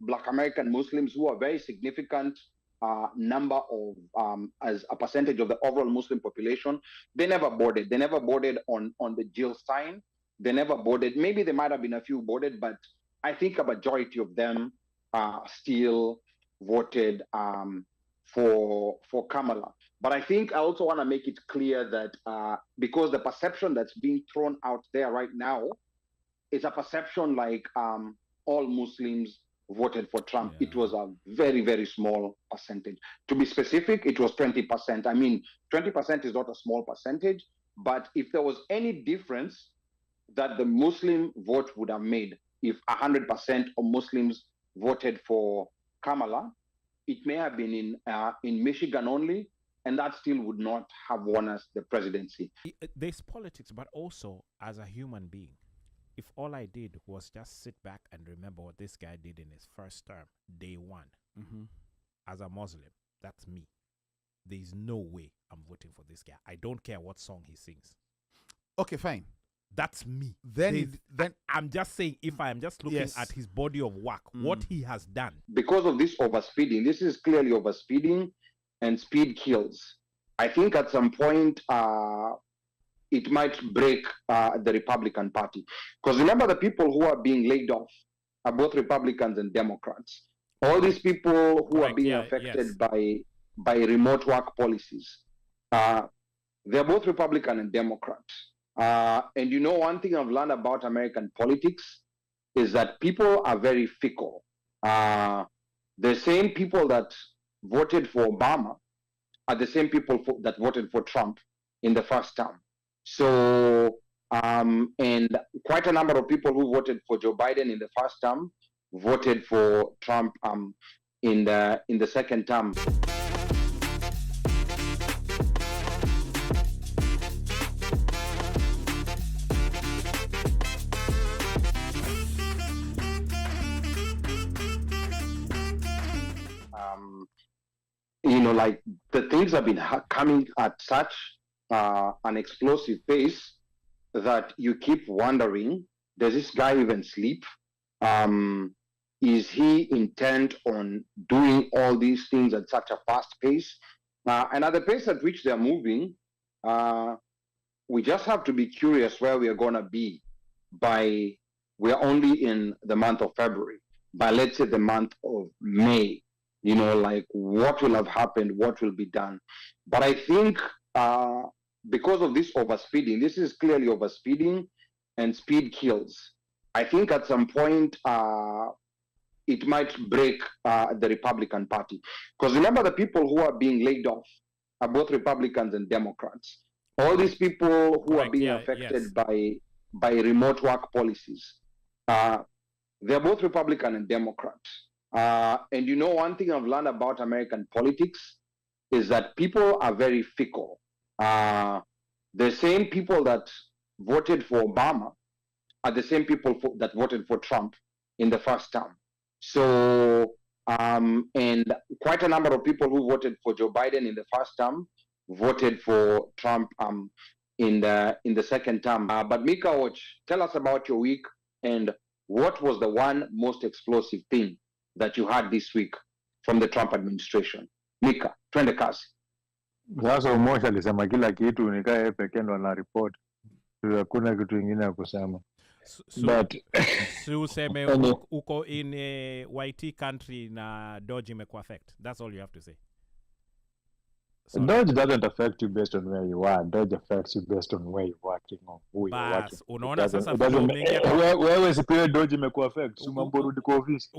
Black American Muslims, who are very significant number of as a percentage of the overall Muslim population, they never boarded. They never boarded on the Jill sign. They never boarded. Maybe there might have been a few boarded, but I think a majority of them still voted for Kamala. But I think I also want to make it clear that because the perception that's being thrown out there right now is a perception like all Muslims voted for Trump. Yeah. It was a very, very small percentage. To be specific, it was 20%. I mean, 20% is not a small percentage, but if there was any difference that the Muslim vote would have made, if 100% of Muslims voted for Kamala, it may have been in Michigan only, and that still would not have won us the presidency. There's politics, but also as a human being, if all I did was just sit back and remember what this guy did in his first term, day one, as a Muslim, that's me. There's no way I'm voting for this guy. I don't care what song he sings. Okay, fine. That's me. Then I'm just saying, if I am just looking at his body of work, what he has done. Because of this overspeeding, this is clearly overspeeding, and speed kills. I think at some point it might break the Republican Party. Because remember, the people who are being laid off are both Republicans and Democrats. All these people who are being affected by remote work policies, they're both Republican and Democrat. And you know, one thing I've learned about American politics is that people are very fickle. The same people that voted for Obama are the same people that voted for Trump in the first term. So, and quite a number of people who voted for Joe Biden in the first term voted for Trump in the second term. You know, like the things have been coming at such an explosive pace that you keep wondering, does this guy even sleep? Is he intent on doing all these things at such a fast pace? And at the pace at which they're moving, we just have to be curious where we are going to be by, we're only in the month of February, by let's say the month of May. You know, like what will have happened, what will be done. But I think because of this overspeeding, this is clearly overspeeding, and speed kills. I think at some point it might break the Republican Party. Because remember, the people who are being laid off are both Republicans and Democrats. All these people who are being affected by remote work policies, they're both Republican and Democrat. And you know, one thing I've learned about American politics is that people are very fickle. The same people that voted for Obama are the same people that voted for Trump in the first term. So, and quite a number of people who voted for Joe Biden in the first term voted for Trump in the second term. But Mika Watch, tell us about your week and what was the one most explosive thing that you had this week from the Trump administration. Mika, twende kazi. Sasa Moshi alisema kila kitu, nikae pekee ndo na report. Hakuna kitu kingine ya kusema. But useme uko in a YT country na Dodge imekuwa affect. That's all you have to say. Sorry. Dodge doesn't affect you based on where you are. Dodge affects you based on where you're working or who you're working. Unaona sasa wewe sipewe Dodge imekuwa affect. Sumambo rudi kwa office.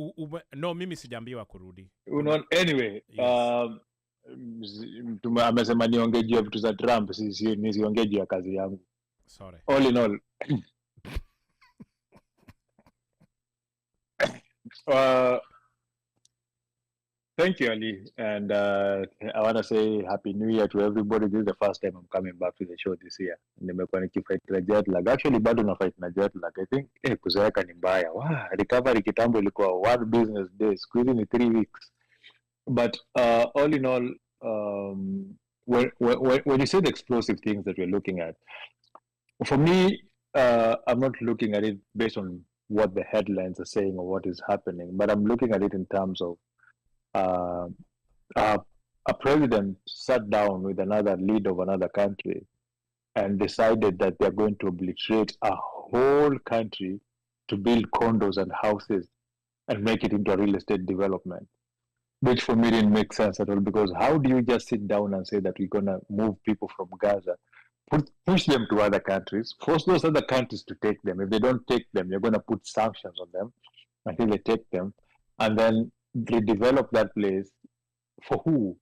No, mimi sijambiwa kurudi. Unaona, anyway, amesema niongee juu ya vitu za Trump, nisiongee juu ya kazi yangu. Sorry. All in all. Thank you, Ali, and I want to say Happy New Year to everybody. This is the first time I'm coming back to the show this year. Nimekuwa nikifight na jet lag. Actually, bado na fight na jet lag. I think kuzeeka ni mbaya. Recovery kitambo ilikuwa 1 business day. Squeezing in 3 weeks. But all in all, when you say the explosive things that we're looking at, for me, I'm not looking at it based on what the headlines are saying or what is happening, but I'm looking at it in terms of uh, a president sat down with another leader of another country and decided that they're going to obliterate a whole country to build condos and houses and make it into a real estate development, which for me didn't make sense at all, because how do you just sit down and say that we're going to move people from Gaza, push them to other countries, force those other countries to take them? If they don't take them, you're going to put sanctions on them until they take them, and then redevelop that place for who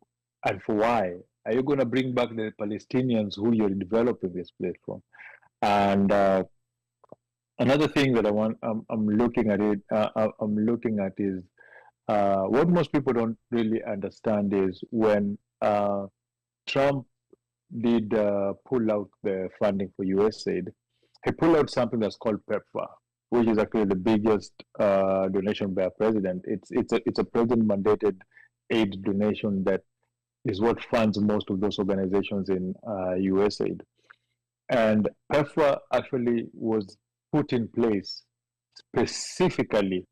and for why? Are you going to bring back the Palestinians who you're developing this place from? And another thing that I'm looking at is what most people don't really understand is when Trump did pull out the funding for USAID, he pulled out something that's called PEPFAR, which is actually the biggest donation by a president. It's a president-mandated aid donation that is what funds most of those organizations in USAID. And PEPFAR actually was put in place specifically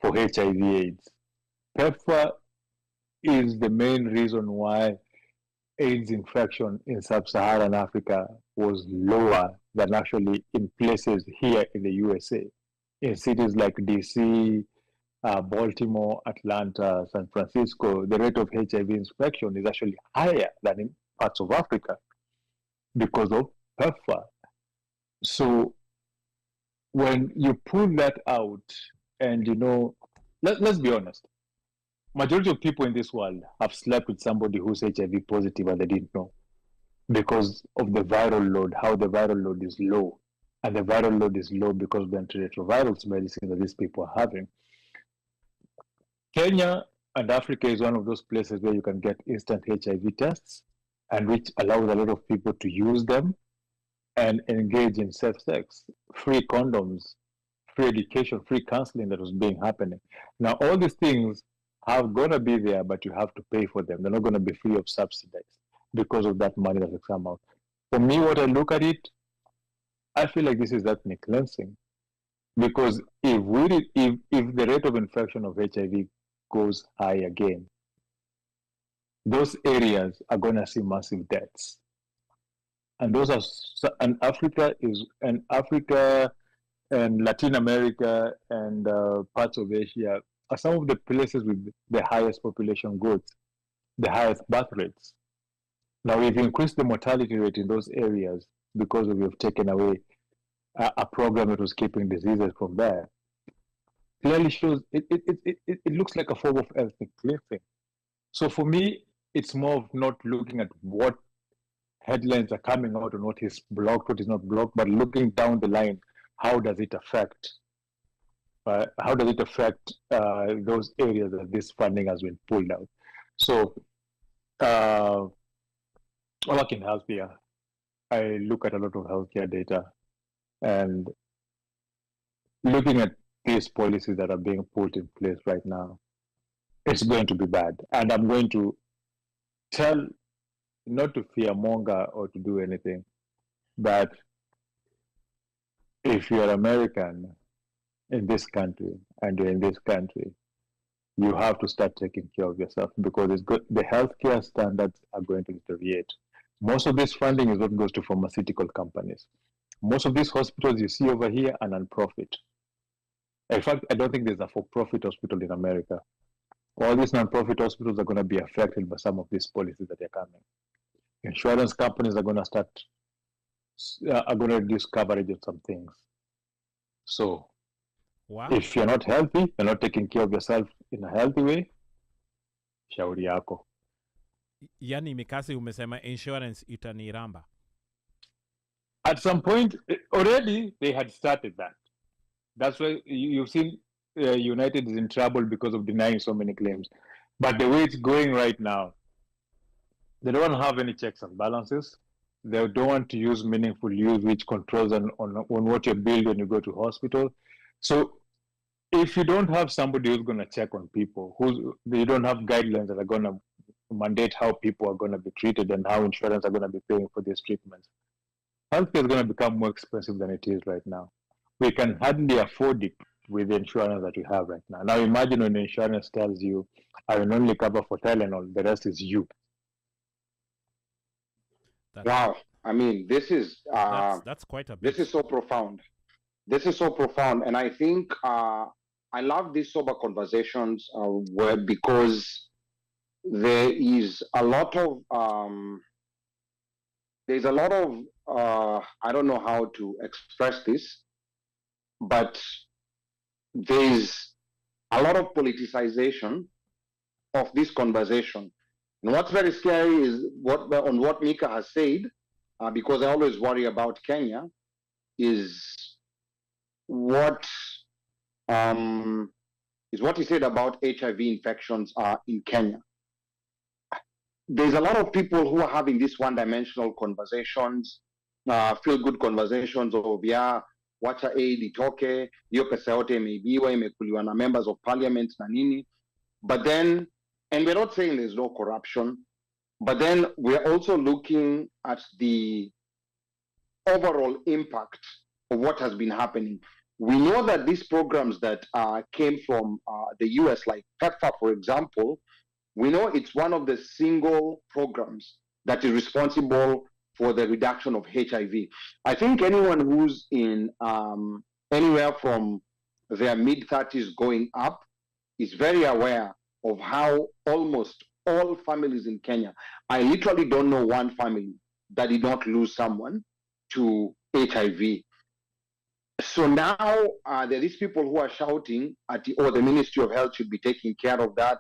for HIV/AIDS. PEPFAR is the main reason why AIDS infection in sub-Saharan Africa was lower than actually in places here in the USA. In cities like DC, Baltimore, Atlanta, San Francisco, the rate of HIV infection is actually higher than in parts of Africa because of PEPFAR. So when you pull that out, and let's be honest, majority of people in this world have slept with somebody who's HIV positive and they didn't know, because of the viral load, how the viral load is low. And the viral load is low because of the antiretroviral medicine that these people are having. Kenya and Africa is one of those places where you can get instant HIV tests, and which allows a lot of people to use them and engage in safe sex, free condoms, free education, free counseling that was happening. Now, all these things are going to be there, but you have to pay for them. They're not going to be free of subsidies because of that money that will come out. For me, what I look at it, I feel like this is ethnic cleansing, because if the rate of infection of HIV goes high again, those areas are going to see massive deaths. And Africa and Latin America and parts of Asia are some of the places with the highest population growth, the highest birth rates. Now, if you increase the mortality rate in those areas because you've taken away a program that was keeping diseases from there, clearly shows it looks like a form of ethnic cleansing. So for me, it's more of not looking at what headlines are coming out and what is blocked, what is not blocked, but looking down the line, how does it affect those areas that this funding has been pulled out? So, I work in healthcare. I look at a lot of healthcare data, and looking at these policies that are being put in place right now, it's going to be bad. And I'm going to tell, not to fearmonger or to do anything, but if you're American in this country and you're in this country, you have to start taking care of yourself, because the healthcare standards are going to deteriorate. Most of this funding is what goes to pharmaceutical companies. Most of these hospitals you see over here are non-profit. In fact, I don't think there's a for-profit hospital in America. All these non-profit hospitals are going to be affected by some of these policies that are coming. Insurance companies are going to reduce coverage of some things. So, wow. If you're not healthy, you're not taking care of yourself in a healthy way, shauri yako. Yani Mikasi umesema insurance itaniramba. At some point, already they had started that. That's why you've seen United is in trouble because of denying so many claims. But the way it's going right now, they don't have any checks and balances. They don't want to use meaningful use, which controls on what you build when you go to hospital. So if you don't have somebody who's going to check on people, you don't have guidelines that are going to mandate how people are going to be treated and how insurance are going to be paying for these treatments, healthcare is going to become more expensive than it is right now. we can hardly afford it with the insurance that we have right now. Now imagine when the insurance tells you, I will only cover for Tylenol, the rest is you. Wow. I mean, that's quite a bit. This is so profound. This is so profound. And I think I love these sober conversations because there is a lot of I don't know how to express this, but there's a lot of politicization of this conversation. And what's very scary is what Mika has said, because I always worry about Kenya, is what he said about HIV infections in Kenya. There's a lot of people who are having these one-dimensional conversations, feel-good conversations of wacha aid itoke, hiyo pesa yote imeibiwa, imekuliwa na members of parliament na nini. But then, and we're not saying there's no corruption, but then we're also looking at the overall impact of what has been happening. We know that these programs that came from the US, like PEPFAR, for example, we know it's one of the single programs that is responsible for the reduction of HIV. I think anyone who's in anywhere from their mid-30s going up is very aware of how almost all families in Kenya, I literally don't know one family that did not lose someone to HIV. So now there are these people who are shouting at the Ministry of Health should be taking care of that,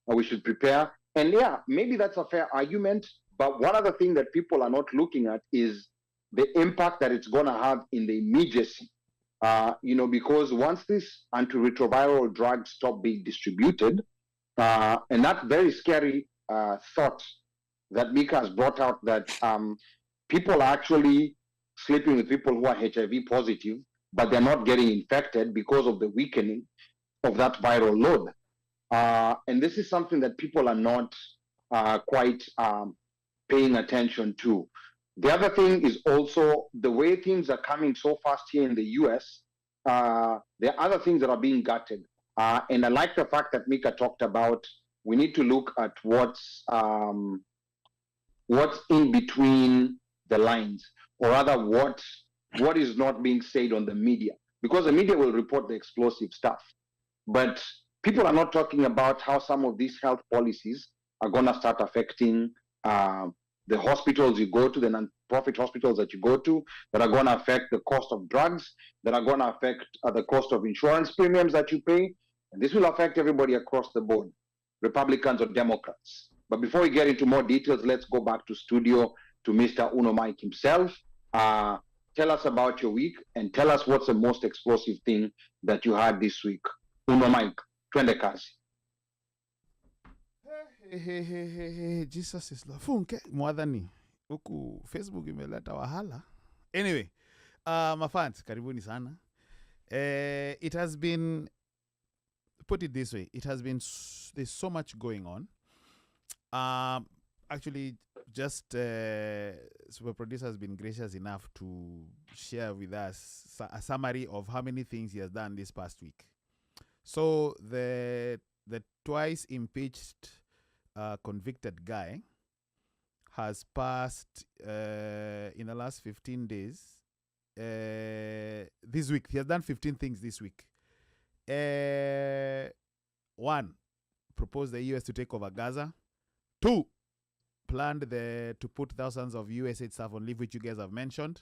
or we should prepare. And yeah, maybe that's a fair argument, but one other thing that people are not looking at is the impact that it's going to have in the immediacy. Because once these antiretroviral drugs stop being distributed, and that very scary thought that Mika has brought out, that people are actually sleeping with people who are HIV positive, but they're not getting infected because of the weakening of that viral load. And this is something that people are not quite paying attention to. The other thing is also the way things are coming so fast here in the US. There are other things that are being gutted. And I like the fact that Mika talked about we need to look at what's in between the lines, or rather what is not being said on the media, because the media will report the explosive stuff, but people are not talking about how some of these health policies are going to start affecting the hospitals you go to, the non-profit hospitals that you go to, that are going to affect the cost of drugs, that are going to affect the cost of insurance premiums that you pay. And this will affect everybody across the board, Republicans or Democrats. But before we get into more details, let's go back to studio to Mr. Mike himself. Tell us about your week and tell us what's the most explosive thing that you had this week. Mike, twende kazi. Hey, Jesus is love. Funke mwadhani huku Facebook imeleta wahala. Anyway, my fans, karibuni sana. It has been, put it this way, there's so much going on. Actually, just Super Producer has been gracious enough to share with us a summary of how many things he has done this past week. So the twice impeached convicted guy has passed in the last 15 days. This week, he has done 15 things this week. 1, proposed the US to take over Gaza. 2, planned to put thousands of USAID staff on leave, which you guys have mentioned.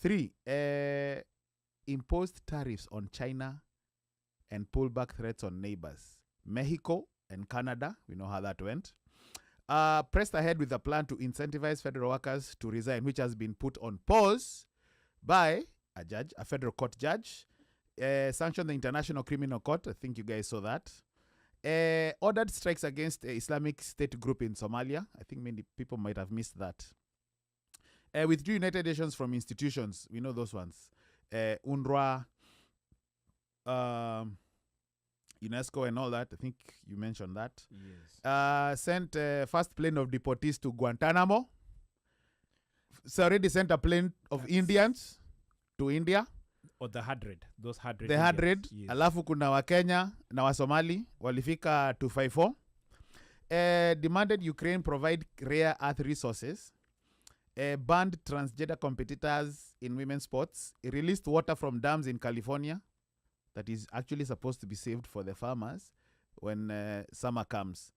3, imposed tariffs on China and pull back threats on neighbors. Mexico and Canada, we know how that went. Pressed ahead with a plan to incentivize federal workers to resign, which has been put on pause by a federal court judge. Sanctioned the International Criminal Court. I think you guys saw that. Ordered strikes against Islamic State group in Somalia. I think many people might have missed that. Withdrew United Nations from institutions. We know those ones. UNRWA, UNESCO and all that. I think you mentioned that. Yes. Sent first plane of deportees to Guantanamo. So already sent a plane of Indians to India. Or the 100. Those 100. The 100. Yes. Alafu kuna Wakenya na Wasomali walifika 254. Demanded Ukraine provide rare earth resources. Banned transgender competitors in women's sports. It released water from dams in California that is actually supposed to be saved for the farmers when summer comes.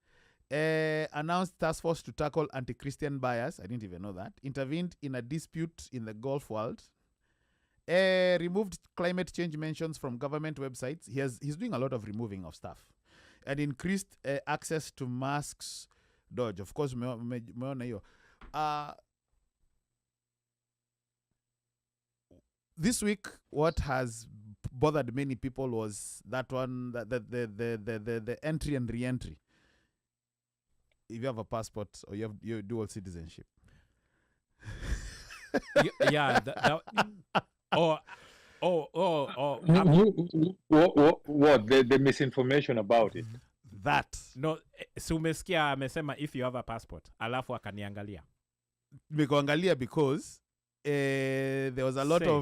Announced task force to tackle anti-Christian bias. I didn't even know that. Intervened in a dispute in the Gulf world. Removed climate change mentions from government websites. He's doing a lot of removing of stuff. And increased access to masks. Dodge, of course, this week, what has bothered many people was that one, the entry and re-entry. If you have a passport or you have dual citizenship. Yeah. What? The misinformation about it. That. No, sumesikia amesema if you have a passport, alafu akaniangalia. Nikuangalia because there was a lot no.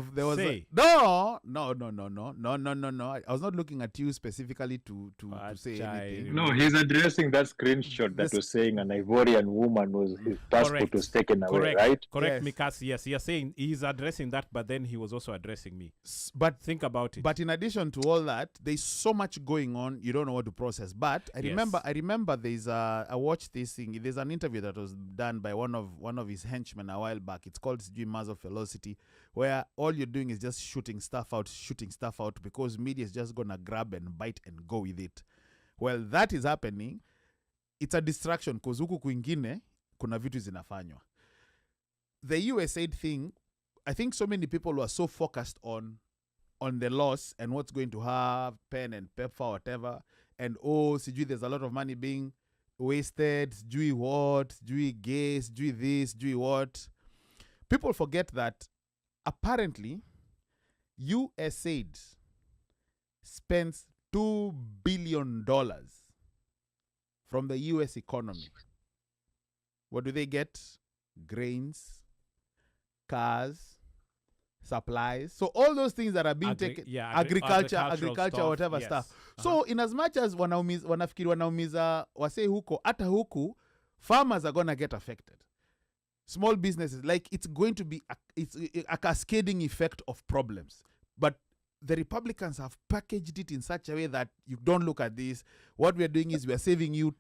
I was not looking at you specifically to say anything. No, he's addressing that screenshot that was saying an Ivorian woman was his passport was taken away, right? Correct, Mikas. Yes, you're saying he's addressing that, but then he was also addressing me. But think about it. But in addition to all that, there's so much going on, you don't know what to process. But I remember there's I watched this thing. There's an interview that was done by one of his henchmen a while back. It's called Mass of Velocity, where all you're doing is just shooting stuff out because media is just gonna grab and bite and go with it. Well, that is happening. It's a distraction because huku kwingine kuna vitu zinafanywa. The USAID thing, I think so many people were so focused on the loss and what's going to happen and PEPFAR, whatever, and sijui there's a lot of money being wasted, sijui what, sijui gas, sijui this, sijui what. People forget that apparently USAID spends $2 billion from the US economy. What do they get? Grains, cars, supplies. So all those things that are being taken, agriculture, whatever stuff. So in as much as wanafikiri wanaumiza wasee huko, hata huku, farmers are going to get affected. Small businesses, like it's going to be a cascading effect of problems. But the Republicans have packaged it in such a way that you don't look at this. What we're doing is we're saving you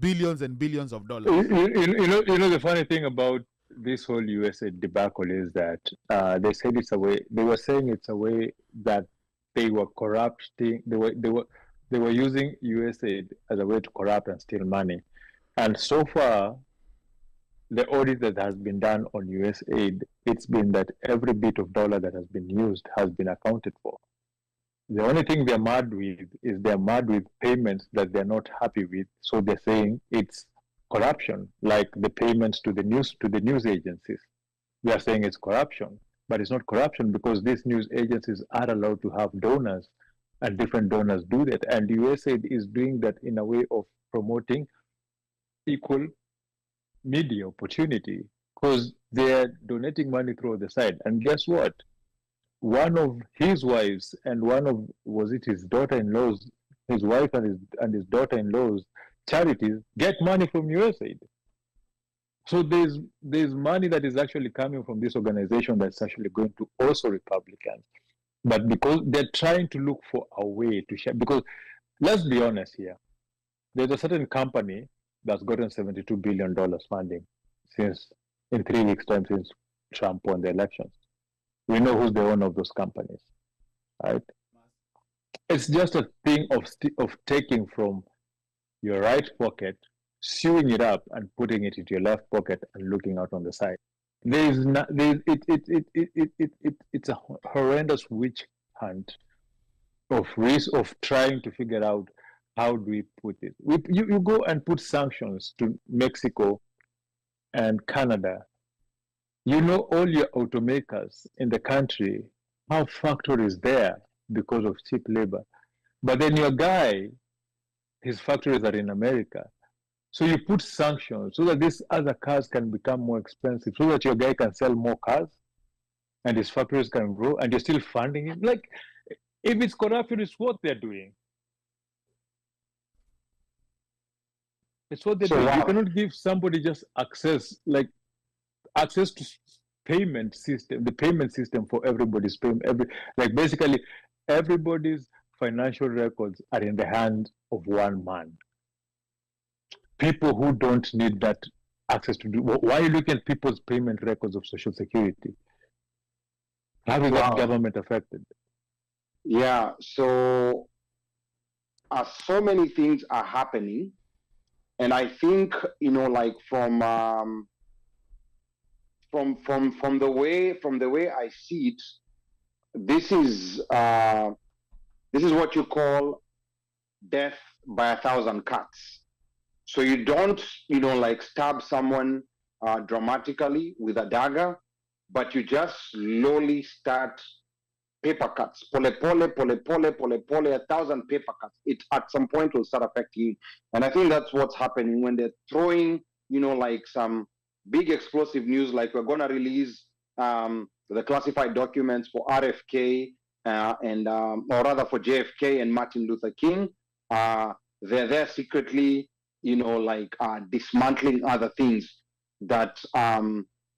billions and billions of dollars. You know the funny thing about this whole USA debacle is that they said it's a way. They were saying it's a way that they were corrupting. They were using USAID as a way to corrupt and steal money. And so far, the audit that has been done on USAID, it's been that every bit of dollar that has been used has been accounted for. The only thing they're mad with is they're mad with payments that they're not happy with. So they're saying it's corruption, like the payments to the news agencies. We are saying it's corruption, but it's not corruption because these news agencies are allowed to have donors, and different donors do that. And USAID is doing that in a way of promoting equal media opportunity because they're donating money through the side. And guess what? One of his wives and his daughter-in-law's, his wife and his daughter-in-law's charities get money from USAID. So there's money that is actually coming from this organization that's actually going to also Republicans. But because they're trying to look for a way to share, because let's be honest here, there's a certain company that's gotten $72 billion funding in 3 weeks' time since Trump won the elections. We know who's the owner of those companies, right? It's just a thing of taking from your right pocket, sewing it up, and putting it into your left pocket and looking out on the side. It's a horrendous witch hunt of trying to figure out how do we put it. You go and put sanctions to Mexico and Canada. You know all your automakers in the country have factories there because of cheap labor. But then your guy, his factories are in America. So you put sanctions so that these other cars can become more expensive, so that your guy can sell more cars and his factories can grow, and you're still funding him. Like, if it's corruption, it's what they're doing. It's what they're doing. You cannot give somebody just access to payment system, the payment system for everybody's payment. Basically, everybody's financial records are in the hand of one man. People who don't need that access to do. Why are you looking at people's payment records of Social Security? How is that government affected? Yeah, so so many things are happening, and I think from the way I see it, this is what you call death by 1,000 cuts. So you don't stab someone dramatically with a dagger, but you just slowly start paper cuts, pole, 1,000 paper cuts. It at some point will start affecting you. And I think that's what's happening when they're throwing, some big explosive news, like we're going to release the classified documents for RFK or rather for JFK and Martin Luther King. They're there secretly, dismantling other things that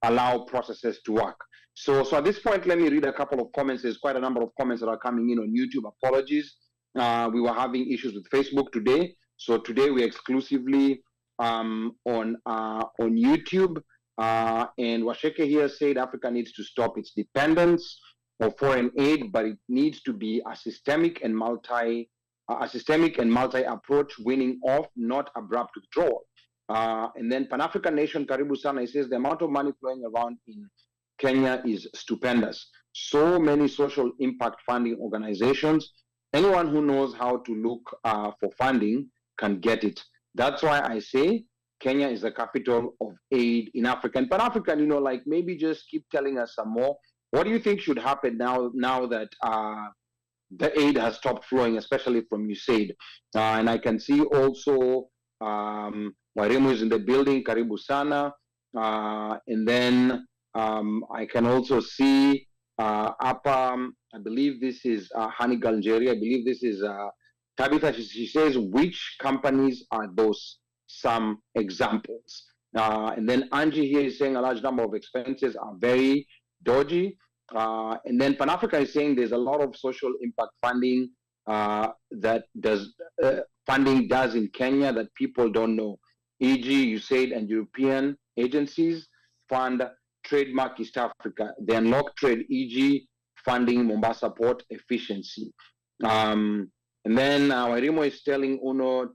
allow processes to work. So at this point, let me read a couple of comments. There's quite a number of comments that are coming in on YouTube. Apologies. We were having issues with Facebook today. So today we're exclusively on YouTube. And Washeke here said Africa needs to stop its dependence of foreign aid, but it needs to be a systemic and multi approach, winning off, not abrupt withdrawal. And then Pan-African Nation Karibu Sana, he says the amount of money flowing around in Kenya is stupendous. So many social impact funding organizations. Anyone who knows how to look for funding can get it. That's why I say Kenya is the capital of aid in Africa. And Pan-African, maybe just keep telling us some more. What do you think should happen now that the aid has stopped flowing, especially from USAID? And I can see also Waremu is in the building, Karibu Sana. And then I can also see Apa, I believe this is Hani Galnjeri. I believe this is Tabitha. She says, which companies are those? Some examples. And then Angie here is saying a large number of expenses are very dodgy. And then Pan-Africa is saying there's a lot of social impact funding that funding does in Kenya that people don't know. E.g., USAID and European agencies fund trademark East Africa. They unlock trade, e.g., funding Mombasa port efficiency. And then Wairimo is telling UNO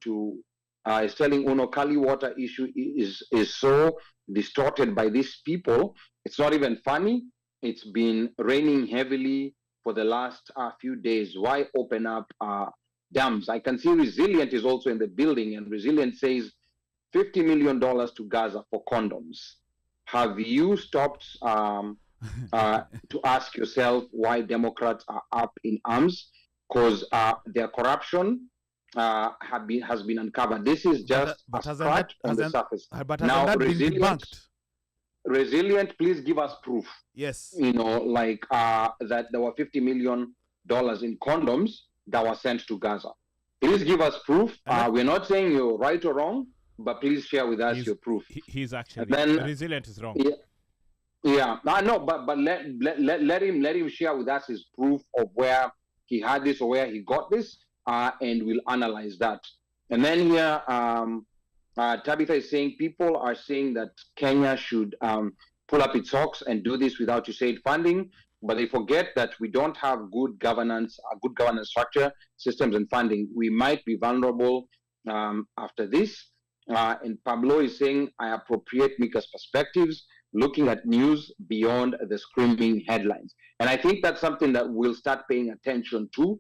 Kali water issue is so distorted by these people. It's not even funny. It's been raining heavily for the last few days. Why open up dams? I can see Resilient is also in the building, and Resilient says $50 million to Gaza for condoms. Have you stopped to ask yourself why Democrats are up in arms? Because their corruption has been uncovered. This is just a scratch on the surface. But now, that been debunked? Resilient, please give us proof. Yes. That there were $50 million in condoms that were sent to Gaza. Please give us proof. We're not saying you're right or wrong, but please share with us your proof. He's actually Resilient is wrong. Yeah. No, but let him share with us his proof of where he had this or where he got this, and we'll analyze that. And then here, Tabitha is saying people are saying that Kenya should pull up its socks and do this without USAID funding, but they forget that we don't have good governance structure, systems, and funding. We might be vulnerable after this. And Pablo is saying, I appropriate Mika's perspectives, looking at news beyond the screaming headlines. And I think that's something that we'll start paying attention to,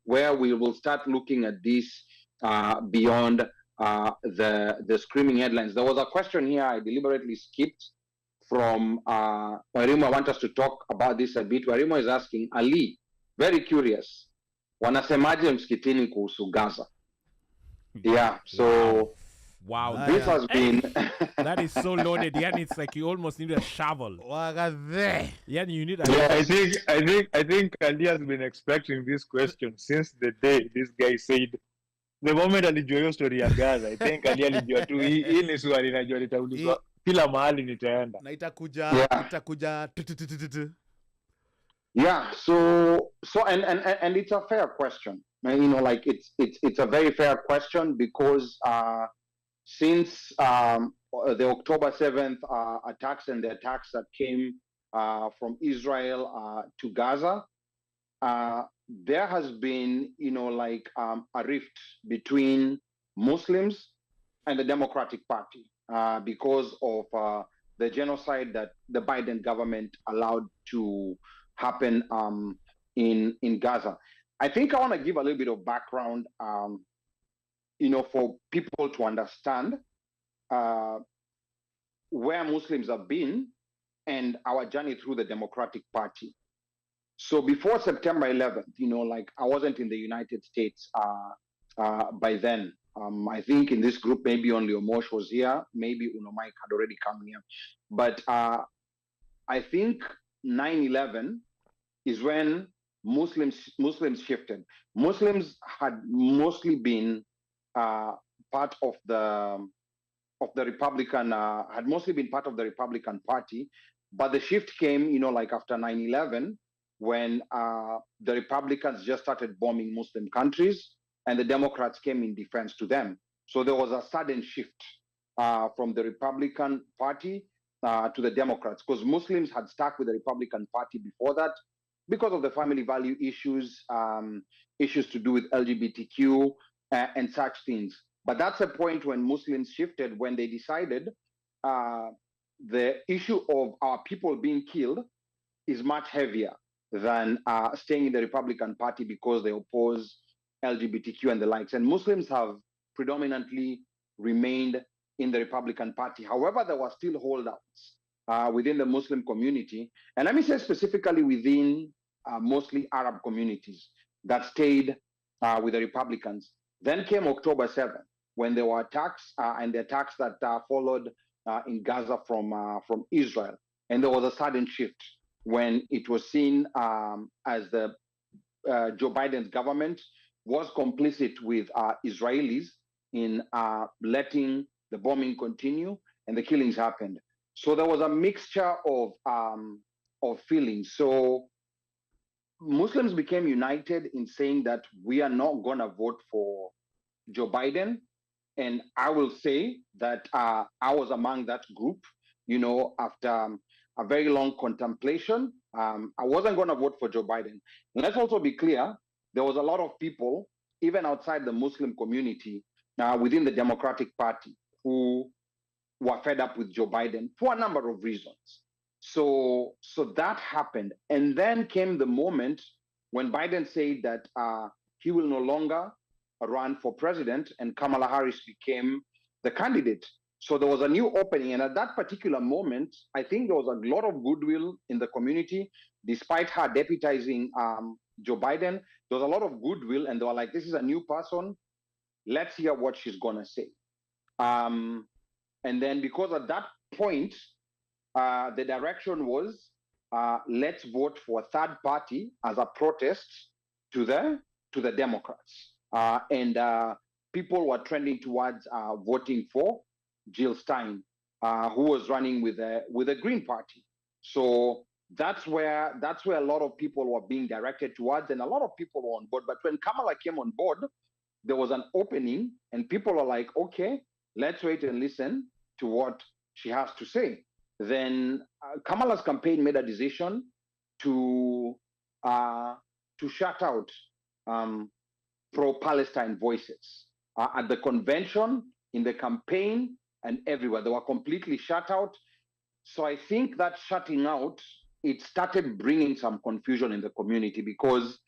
where we will start looking at this beyond the screaming headlines. There was a question here I deliberately skipped from Warimo. I want us to talk about this a bit. Warimo is asking, Ali, very curious, wanasemaje msikitini kuhusu Gaza? Yeah, so Wow, This has been that is so loaded. Yeah, it's like you almost need a shovel. Yeah, you need a Yeah, I think Ali has been expecting this question since the day this guy said. The moment alijua hiyo story ya Gaza, I think Ali alijua tu hii ni swali najua litaulizwa kila mahali nitaenda. Na itakuja yeah. So and it's a fair question. You know, like it's a very fair question because since the October 7th attacks and the attacks that came from Israel to Gaza, there has been, you know, like a rift between Muslims and the Democratic Party because of the genocide that the Biden government allowed to happen in Gaza. I think I want to give a little bit of background, you know, for people to understand where Muslims have been and our journey through the Democratic Party. So before September 11th, you know, like I wasn't in the United States by then. I think in this group, maybe only Omosh was here. Maybe Mike had already come here. But I think 9/11 is when Muslims shifted. Muslims had mostly been part of the Republican, had mostly been part of the Republican Party. But the shift came, you know, like after 9/11, when the Republicans just started bombing Muslim countries and the Democrats came in defense to them. So there was a sudden shift from the Republican Party to the Democrats, because Muslims had stuck with the Republican Party before that because of the family value issues, issues to do with LGBTQ and such things. But that's a point when Muslims shifted, when they decided the issue of our people being killed is much heavier than staying in the Republican Party because they oppose LGBTQ and the likes. And Muslims have predominantly remained in the Republican Party. However, there were still holdouts within the Muslim community. And let me say specifically within mostly Arab communities that stayed with the Republicans. Then came October 7th, when there were attacks and the attacks that followed in Gaza from Israel. And there was a sudden shift when it was seen as the Joe Biden's government was complicit with Israelis in letting the bombing continue and the killings happened. So there was a mixture of feelings. So Muslims became united in saying that we are not going to vote for Joe Biden. And I will say that I was among that group, you know, after a very long contemplation. I wasn't going to vote for Joe Biden. And let's also be clear, there was a lot of people, even outside the Muslim community, within the Democratic Party, who were fed up with Joe Biden for a number of reasons. So that happened. And then came the moment when Biden said that he will no longer run for president, and Kamala Harris became the candidate. So there was a new opening. And at that particular moment, I think there was a lot of goodwill in the community, despite her deputizing Joe Biden. There was a lot of goodwill, and they were like, this is a new person. Let's hear what she's going to say. And then because at that point, the direction was, let's vote for a third party as a protest to the Democrats. And people were trending towards voting for Jill Stein, who was running with the Green Party. So that's where a lot of people were being directed towards, and a lot of people were on board. But when Kamala came on board, there was an opening, and people are like, okay, let's wait and listen to what she has to say. Then Kamala's campaign made a decision to shut out pro-Palestine voices at the convention, in the campaign, and everywhere. They were completely shut out. So I think that shutting out, it started bringing some confusion in the community, because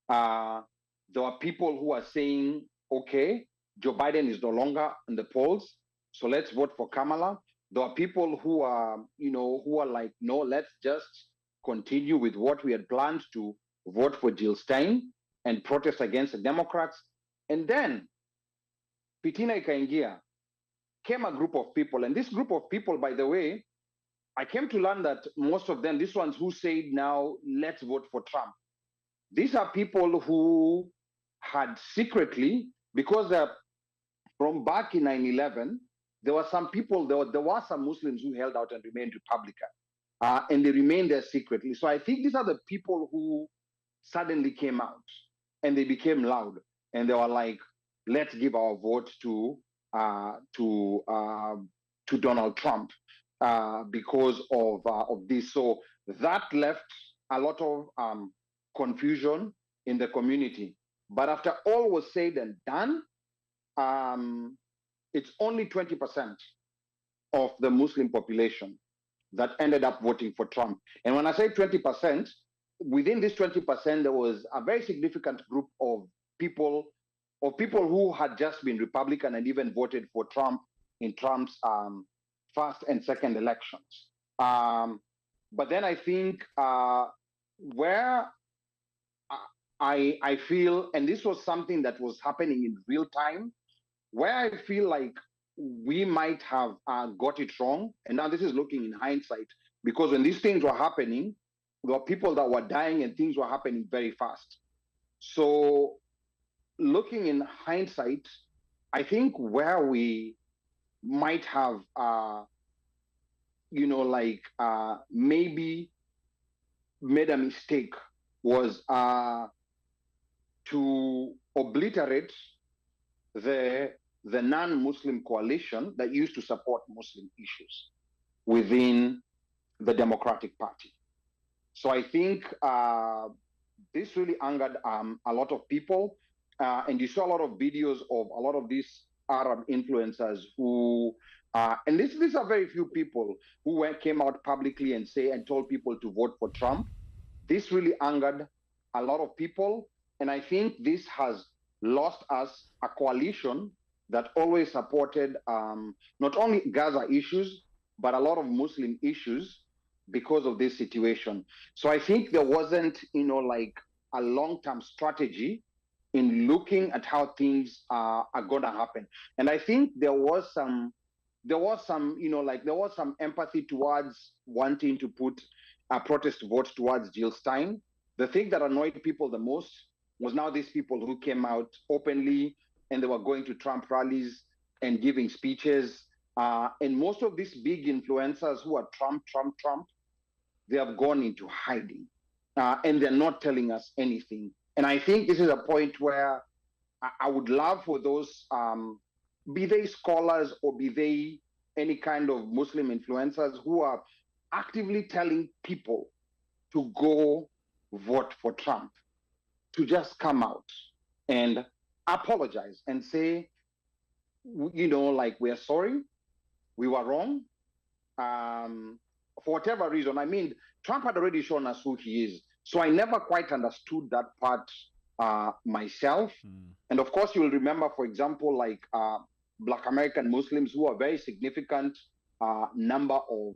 there were people who are saying, okay, Joe Biden is no longer in the polls, so let's vote for Kamala. There are people who are, who are like, no, let's just continue with what we had planned to vote for Jill Stein and protest against the Democrats. And then Fitina ikaingia, came a group of people. And this group of people, by the way, I came to learn that most of them, these ones who said now, let's vote for Trump, these are people who had secretly, because from back in 9/11, there were some people, there were some Muslims who held out and remained Republican. And they remained there secretly. So I think these are the people who suddenly came out and they became loud. And they were like, let's give our vote to Donald Trump because of this. So that left a lot of confusion in the community. But after all was said and done, it's only 20% of the Muslim population that ended up voting for Trump. And when I say 20%, within this 20%, there was a very significant group of people who had just been Republican and even voted for Trump in Trump's first and second elections. But then I think where I feel, and this was something that was happening in real time, where I feel like we might have got it wrong, and now this is looking in hindsight, because when these things were happening, there were people that were dying and things were happening very fast. So looking in hindsight, I think where we might have, maybe made a mistake was to obliterate the non-Muslim coalition that used to support Muslim issues within the Democratic Party. So I think this really angered a lot of people. And you saw a lot of videos of a lot of these Arab influencers who, and these are very few people who came out publicly and told people to vote for Trump. This really angered a lot of people. And I think this has lost us a coalition that always supported not only Gaza issues, but a lot of Muslim issues because of this situation. So I think there wasn't, a long-term strategy in looking at how things are gonna happen. And I think there was some empathy towards wanting to put a protest vote towards Jill Stein. The thing that annoyed people the most was now these people who came out openly and they were going to Trump rallies and giving speeches. And most of these big influencers who are Trump, they have gone into hiding. And they're not telling us anything. And I think this is a point where I would love for those, be they scholars or be they any kind of Muslim influencers who are actively telling people to go vote for Trump, to just come out and apologize and say, we're sorry, we were wrong. For whatever reason, I mean, Trump had already shown us who he is. So I never quite understood that part myself. And of course, you'll remember, for example, Black American Muslims who are very significant number of,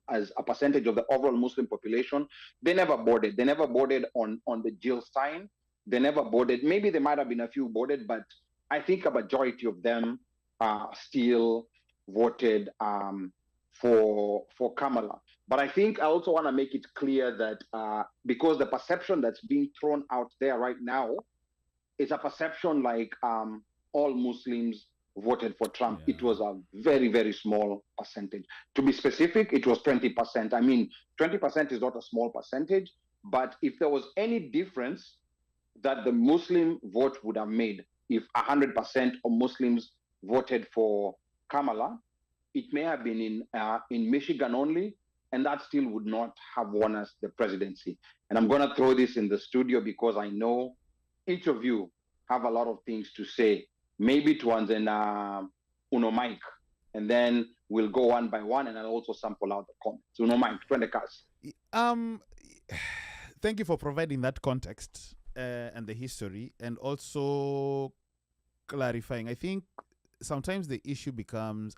as a percentage of the overall Muslim population, they never voted. They never voted on the Jill Stein. They never voted. Maybe there might have been a few voted, but I think a majority of them still voted for Kamala. But I think I also want to make it clear that because the perception that's being thrown out there right now is a perception like all Muslims voted for Trump. Yeah. It was a very, very small percentage. To be specific, it was 20%. I mean, 20% is not a small percentage, but if there was any difference that the Muslim vote would have made, if 100% of Muslims voted for Kamala, it may have been in Michigan only, and that still would not have won us the presidency. And I'm going to throw this in the studio because I know each of you have a lot of things to say. Maybe to answer Uno Mike, and then we'll go one by one, and I'll also sample out the comments. Uno Mike, 20 cars. Thank you for providing that context and the history, and also clarifying. I think sometimes the issue becomes,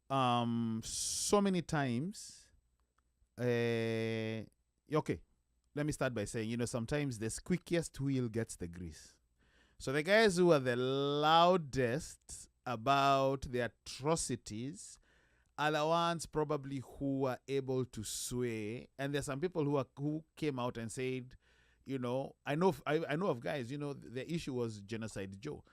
so many times, okay, let me start by saying, sometimes the squeakiest wheel gets the grease. So the guys who are the loudest about the atrocities are the ones probably who were able to sway. And there's some people who came out and said, I know of guys, the issue was Genocide Joe.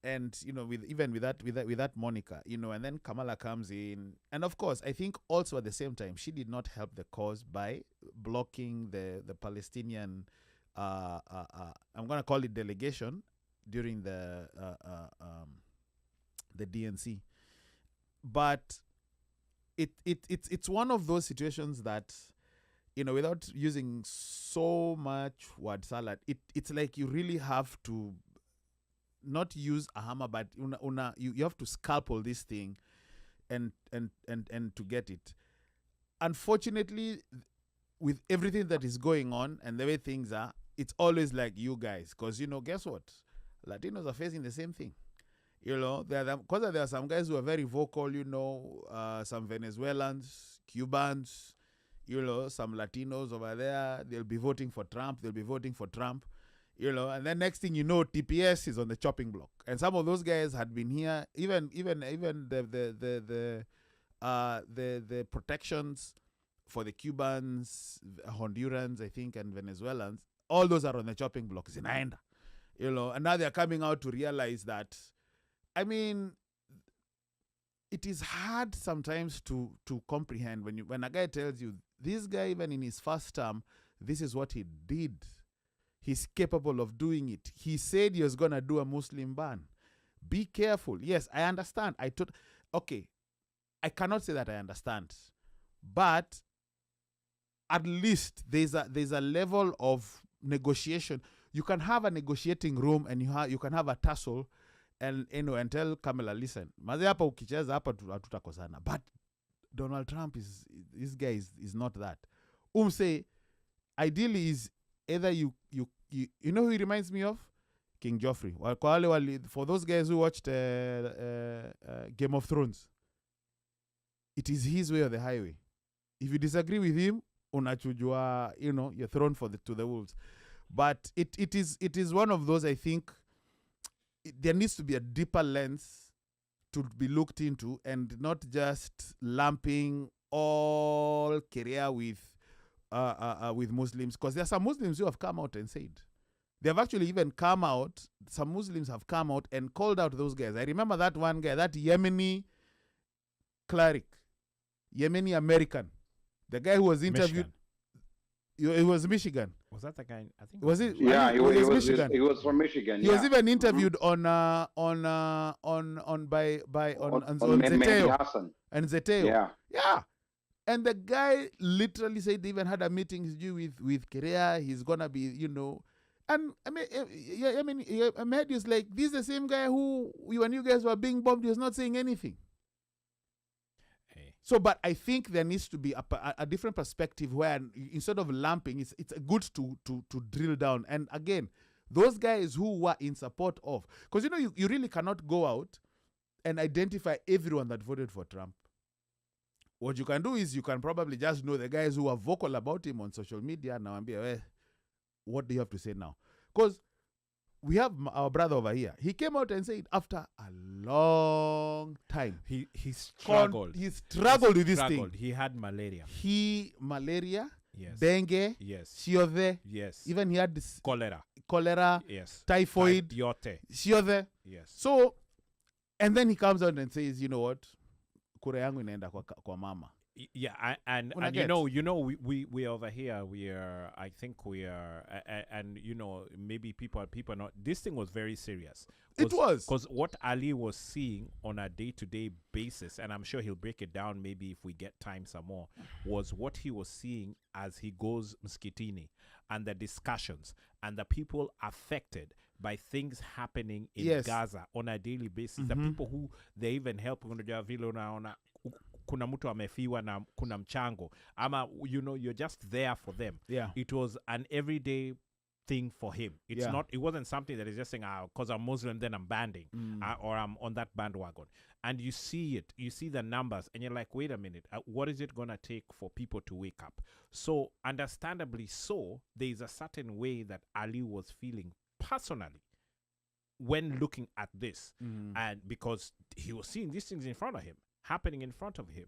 And with that moniker, and then Kamala comes in, and of course, I think also at the same time, she did not help the cause by blocking the Palestinian, I'm gonna call it delegation during the DNC, but it's one of those situations that, without using so much word salad, it's like you really have to not use a hammer, but you have to scalpel this thing and to get it. Unfortunately, with everything that is going on and the way things are, it's always like you guys, because guess what? Latinos are facing the same thing. Because there are some guys who are very vocal, some Venezuelans, Cubans, some Latinos over there, they'll be voting for Trump, and then next thing you know, TPS is on the chopping block. And some of those guys had been here, even the protections for the Cubans, Hondurans, I think, and Venezuelans, all those are on the chopping block. And now they're coming out to realize that, it is hard sometimes to comprehend when a guy tells you, this guy, even in his first term, this is what he did. He's capable of doing it. He said he was going to do a Muslim ban. Be careful. Yes, I understand. Okay, I cannot say that I understand. But at least there's a level of negotiation. You can have a negotiating room and you can have a tussle and tell Kamala, listen, maze hapa ukicheza hapa hatutakosana. But Donald Trump this guy is not that. Say ideally is either you know who he reminds me of? King Joffrey. For those guys who watched Game of Thrones, it is his way or the highway. If you disagree with him, unachujwa, you're thrown to the wolves. But it is one of those, I think, there needs to be a deeper lens to be looked into, and not just lumping all career with Muslims, because there are some Muslims who have come out and said, they have actually even come out, some Muslims have come out and called out those guys. I remember that one guy, that Yemeni cleric, Yemeni American, the guy who was interviewed. It was Michigan. Was that the guy? I think. Was it? Yeah, it was Michigan. He was from Michigan. He was even interviewed on Zeteo. And Zeteo. Yeah. And the guy literally said they even had a meeting with Korea. He's gonna be, And Ahmed is like, this is the same guy who, when you guys were being bombed, he was not saying anything. So, but I think there needs to be a different perspective where, instead of lumping, it's good to drill down. And again, those guys who were in support of, because you really cannot go out and identify everyone that voted for Trump. What you can do is you can probably just know the guys who are vocal about him on social media now and be, what do you have to say now? Because we have our brother over here. He came out and said after a long time, he struggled. He struggled with this thing. He had malaria. Malaria, yes, dengue, yes, siode, yes. Even he had this cholera, yes, typhoid, siode, yes. So, and then he comes out and says, you know what, kura yangu inaenda kwa mama. Yeah, and we over here, we are, I think we are, and maybe people are not, this thing was very serious. It was. Because what Ali was seeing on a day-to-day basis, and I'm sure he'll break it down maybe if we get time some more, was what he was seeing as he goes Mskitini, and the discussions, and the people affected by things happening in Gaza on a daily basis. The people who they even help, kuna mtu amefiwa na kuna mchango ama you're just there for them. It was an everyday thing for him. It wasn't something that is just saying because I'm Muslim then I'm banding or I'm on that bandwagon. And you see the numbers and you're like, wait a minute, what is it going to take for people to wake up? So understandably so, there is a certain way that Ali was feeling personally when looking at this, and because he was seeing these things in front of him, happening in front of him,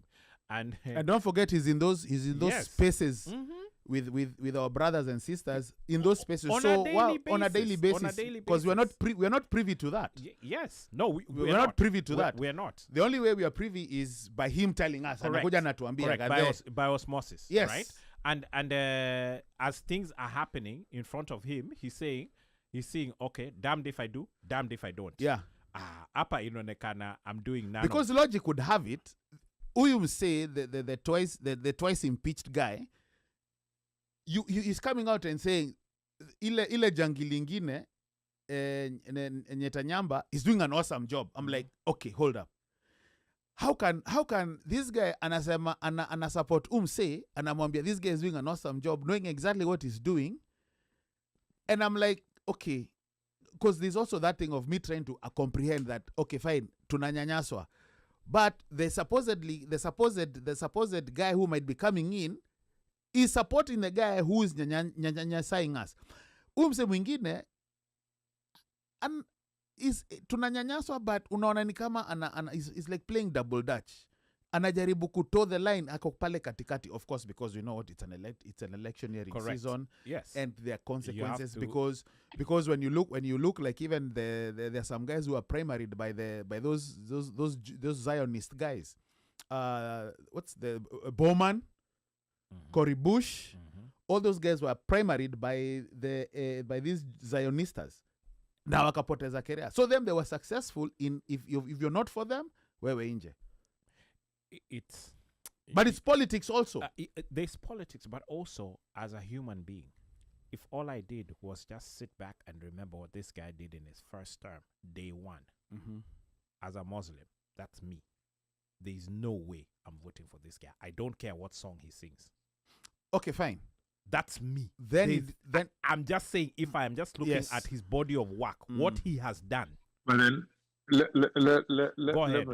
and don't forget he's in those Yes. spaces with our brothers and sisters in those spaces on so a daily on a daily basis, on a basis, daily because we're not privy to that. yes, no, we're not privy to that. We're not. The only way we are privy is by him telling us. Correct. Anakuja anatuambia, Correct. "Gadhe." By osmosis. Yes. Right. And as things are happening in front of him, he's saying, okay, damned if I do, damned if I don't. Yeah. Hapa inaonekana I'm doing none Because logic would have it, Uyum say the twice impeached guy, he's coming out and saying ile jangi lingine Nyetanyamba is doing an awesome job. I'm like, okay, hold up. How can this guy ana support say anamwambia this guy is doing an awesome job, knowing exactly what he's doing? And I'm like, okay, because there's also that thing of me trying to comprehend that, okay, fine, tunanyanyaswa, but the supposed guy who might be coming in is supporting the guy who is nyanyasing us. Umse mwingine is tunanyanyaswa, but unaona ni kama is like playing double dutch. Anajaribu kutoe the line ako pale katikati, of course, because you know what, it's an electioneering season. Yes. And there are consequences because when you look like even there are some guys who are primaried by those Zionist guys. What's the Bowman, Cory Bush, all those guys were primaried by these Zionistas. Now wakapoteza career. So them, they were successful in if you're not for them, wewe nje. But it's politics also. There's politics, but also as a human being, if all I did was just sit back and remember what this guy did in his first term, day one, as a Muslim, that's me. There's no way I'm voting for this guy. I don't care what song he sings. Okay, fine. That's me. Then I'm just saying, if I am just looking at his body of work, what he has done. But then Go ahead.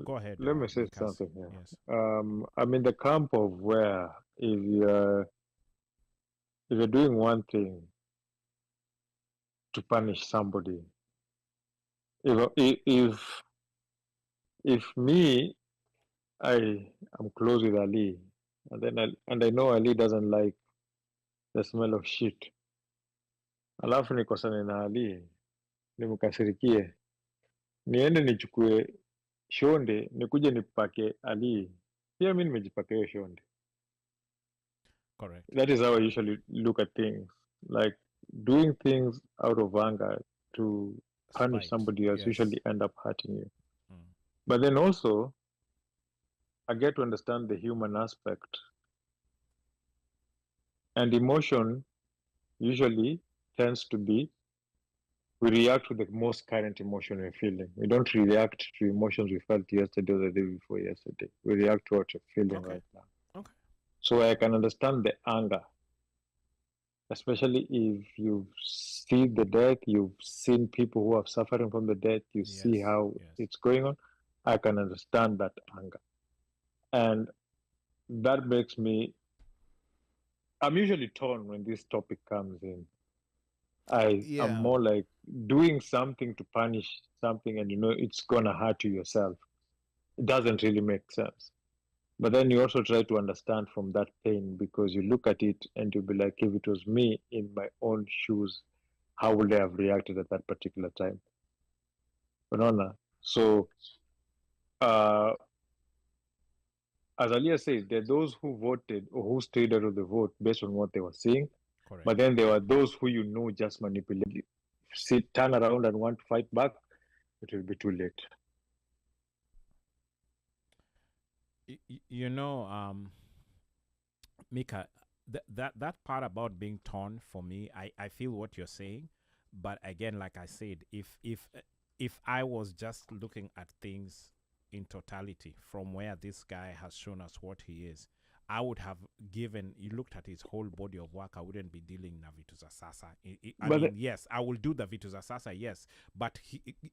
Go ahead. Let me say something here. Yes. I'm in the camp of where if you're doing one thing to punish somebody, if me, I am close with Ali, and I know Ali doesn't like the smell of shit, alafu nikosane na Ali, nimkasirikie, niende nichukue shonde nikuje nipake Ali, pia mimi nimejipaka hiyo shonde. Correct. That is how I usually look at things, like doing things out of anger to punish somebody else usually end up hurting you. But then also I get to understand the human aspect, and emotion usually tends to be, we react to the most current emotion we're feeling. We don't react to emotions we felt yesterday or the day before yesterday. We react to what you're feeling right now. Okay. So I can understand the anger, especially if you see the death, you've seen people who are suffering from the death, you see how it's going on. I can understand that anger. And that makes me, I'm usually torn when this topic comes in. I'm more like doing something to punish something and you know it's gonna hurt you yourself. It doesn't really make sense. But then you also try to understand from that pain, because you look at it and you'll be like, if it was me in my own shoes, how would I have reacted at that particular time? So as Aliyah says, there are those who voted or who stayed out of the vote based on what they were seeing. Correct. But then there were those who just manipulated. Turn around and want to fight back, it will be too late. Mika, that part about being torn, for me, I feel what you're saying. But again, like I said, if I was just looking at things in totality from where this guy has shown us what he is, I would have you looked at his whole body of work, I wouldn't be dealing na vitu za sasa. Yes, I will do the vitu za sasa, yes, but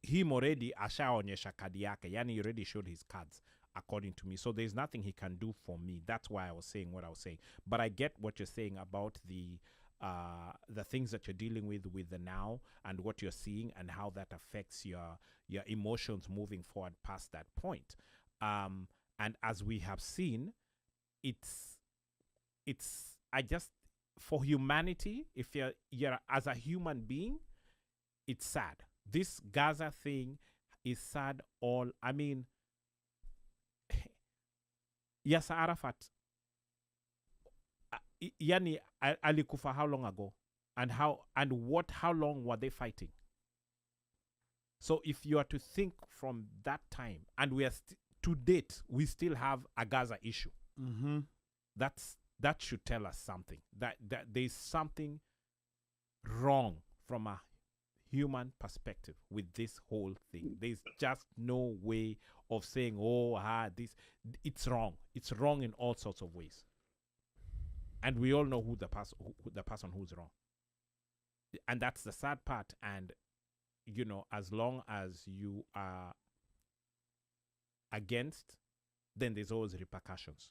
him already ashaonyesha kadi yake, yani he already showed his cards, according to me. So there's nothing he can do for me. That's why I was saying what I was saying. But I get what you're saying about the the things that you're dealing with the now, and what you're seeing, and how that affects your emotions moving forward past that point. And as we have seen, it's I just, for humanity, if you're as a human being, it's sad. This Gaza thing is sad. I mean, Yasser Arafat, yani alikufa how long ago, and how long were they fighting? So if you are to think from that time, and we are to date, we still have a Gaza issue. Mm-hmm. That should tell us something, that there's something wrong from a human perspective with this whole thing. There's just no way of saying, this, it's wrong. It's wrong in all sorts of ways. And we all know who the person who's wrong. And that's the sad part. And, as long as you are against, then there's always repercussions.